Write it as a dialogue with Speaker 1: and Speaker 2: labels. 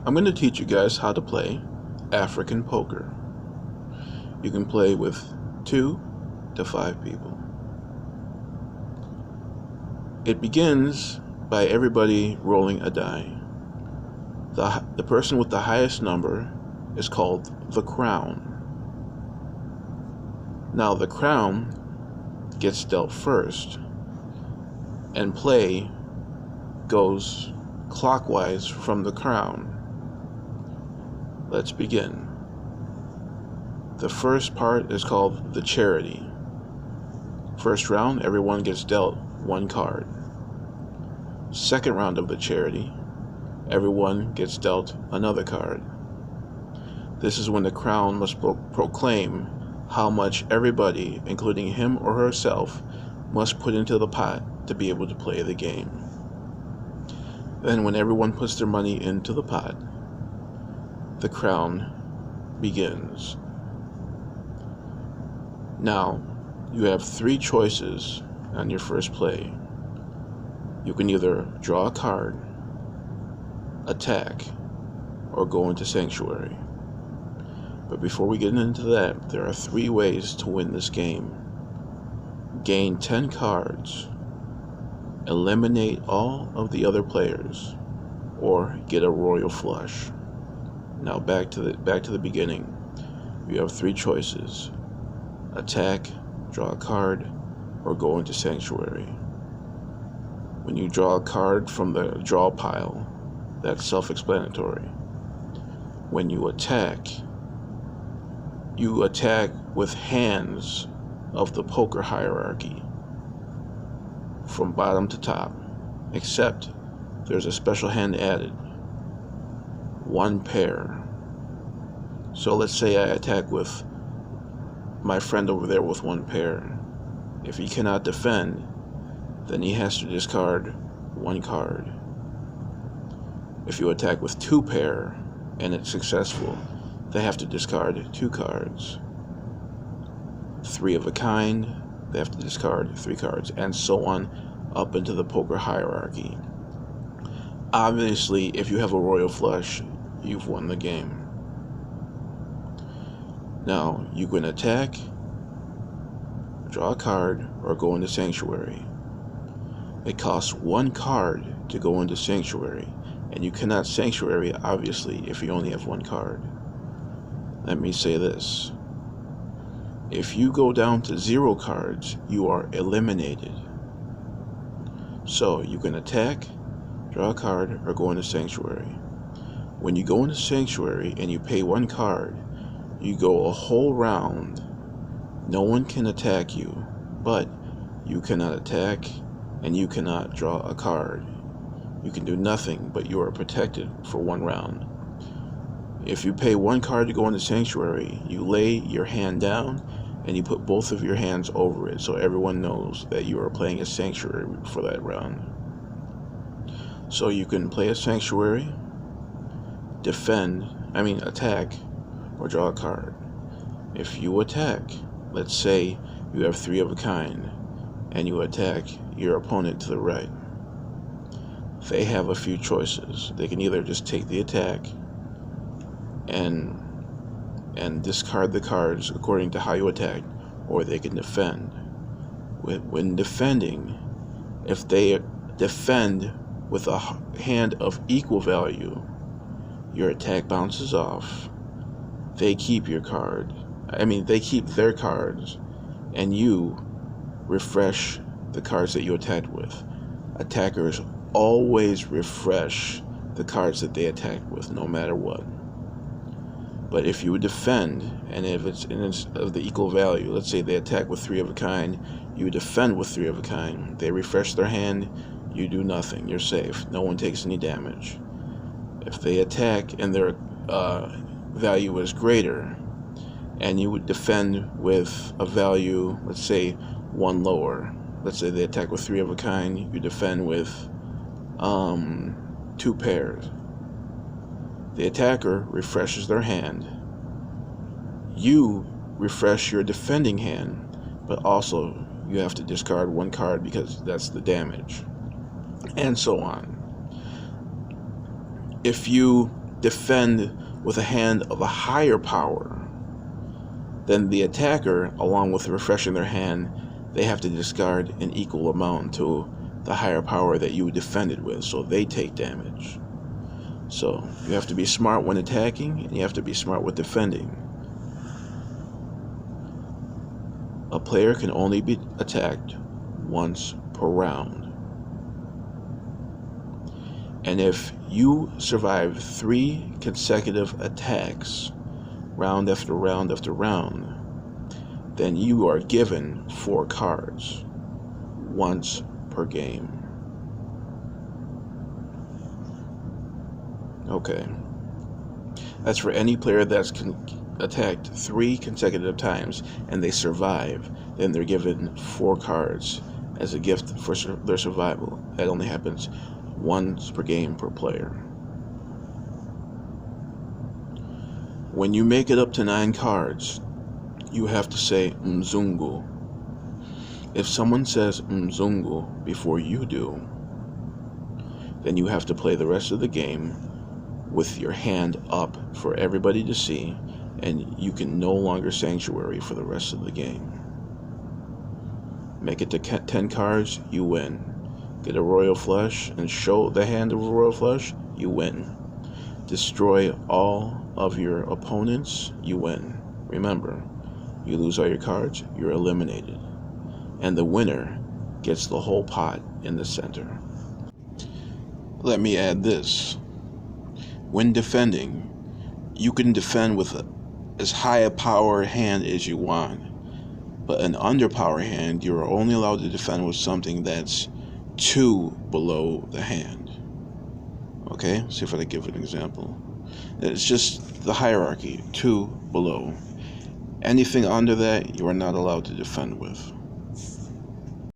Speaker 1: I'm going to teach you guys how to play African poker. You can play with 2 to 5 people. It begins by everybody rolling a die. The person with the highest number is called the crown. Now the crown gets dealt first, and play goes clockwise from the crown. Let's begin. The first part is called the charity. First round, everyone gets dealt 1 card. Second round of the charity, everyone gets dealt another card. This is when the crown must proclaim how much everybody, including him or herself, must put into the pot to be able to play the game. Then when everyone puts their money into the pot, the crown begins. Now, you have 3 choices on your first play. You can either draw a card, attack, or go into sanctuary. But before we get into that, there are 3 ways to win this game. Gain 10 cards, eliminate all of the other players, or get a royal flush. Now back to the beginning. You have 3 choices: attack, draw a card, or go into sanctuary. When you draw a card from the draw pile, that's self-explanatory. When you attack with hands of the poker hierarchy from bottom to top, except there's a special hand added: 1 pair. So let's say I attack with my friend over there with 1 pair. If he cannot defend, then he has to discard 1 card. If you attack with 2 pair and it's successful, they have to discard 2 cards. 3 of a kind, they have to discard 3 cards, and so on up into the poker hierarchy. Obviously, if you have a royal flush, you've won the game. Now, you can attack, draw a card, or go into sanctuary. It costs 1 card to go into sanctuary, and you cannot sanctuary, obviously, if you only have 1 card. Let me say this. If you go down to 0 cards, you are eliminated. So, you can attack, draw a card, or go into sanctuary. When you go into sanctuary and you pay 1 card, you go a whole round. No one can attack you, but you cannot attack and you cannot draw a card. You can do nothing, but you are protected for 1 round. If you pay 1 card to go into sanctuary, you lay your hand down and you put both of your hands over it so everyone knows that you are playing a sanctuary for that round. So you can play a sanctuary, attack, or draw a card. If you attack, let's say you have 3 of a kind, and you attack your opponent to the right, they have a few choices. They can either just take the attack and discard the cards according to how you attack, or they can defend. When defending, if they defend with a hand of equal value, your attack bounces off. They keep your card. They keep their cards, and you refresh the cards that you attacked with. Attackers always refresh the cards that they attack with, no matter what. But if you defend, and if it's of the equal value, let's say they attack with 3 of a kind, you defend with 3 of a kind, they refresh their hand, you do nothing, you're safe, no one takes any damage. If they attack and their value is greater, and you would defend with a value, let's say 1 lower, let's say they attack with 3 of a kind, you defend with 2 pairs. The attacker refreshes their hand. You refresh your defending hand, but also you have to discard 1 card because that's the damage, and so on. If you defend with a hand of a higher power, then the attacker, along with refreshing their hand, they have to discard an equal amount to the higher power that you defended with, so they take damage. So you have to be smart when attacking, and you have to be smart with defending. A player can only be attacked once per round. And if you survive 3 consecutive attacks, round after round after round, then you are given 4 cards, once per game. Okay. That's for any player that's attacked 3 consecutive times and they survive, then they're given 4 cards as a gift for their survival. That only happens once per game per player. When you make it up to 9 cards, you have to say Mzungu. If someone says Mzungu before you do, then you have to play the rest of the game with your hand up for everybody to see, and you can no longer sanctuary for the rest of the game. Make it to 10 cards, you win. Get a royal flush and show the hand of a royal flush, you win. Destroy all of your opponents, you win. Remember, you lose all your cards, you're eliminated. And the winner gets the whole pot in the center. Let me add this. When defending, you can defend with as high a power hand as you want. But an underpower hand, you're only allowed to defend with something that's 2 below the hand. Okay, see if I can give an example. It's just the hierarchy, 2 below. Anything under that, you are not allowed to defend with.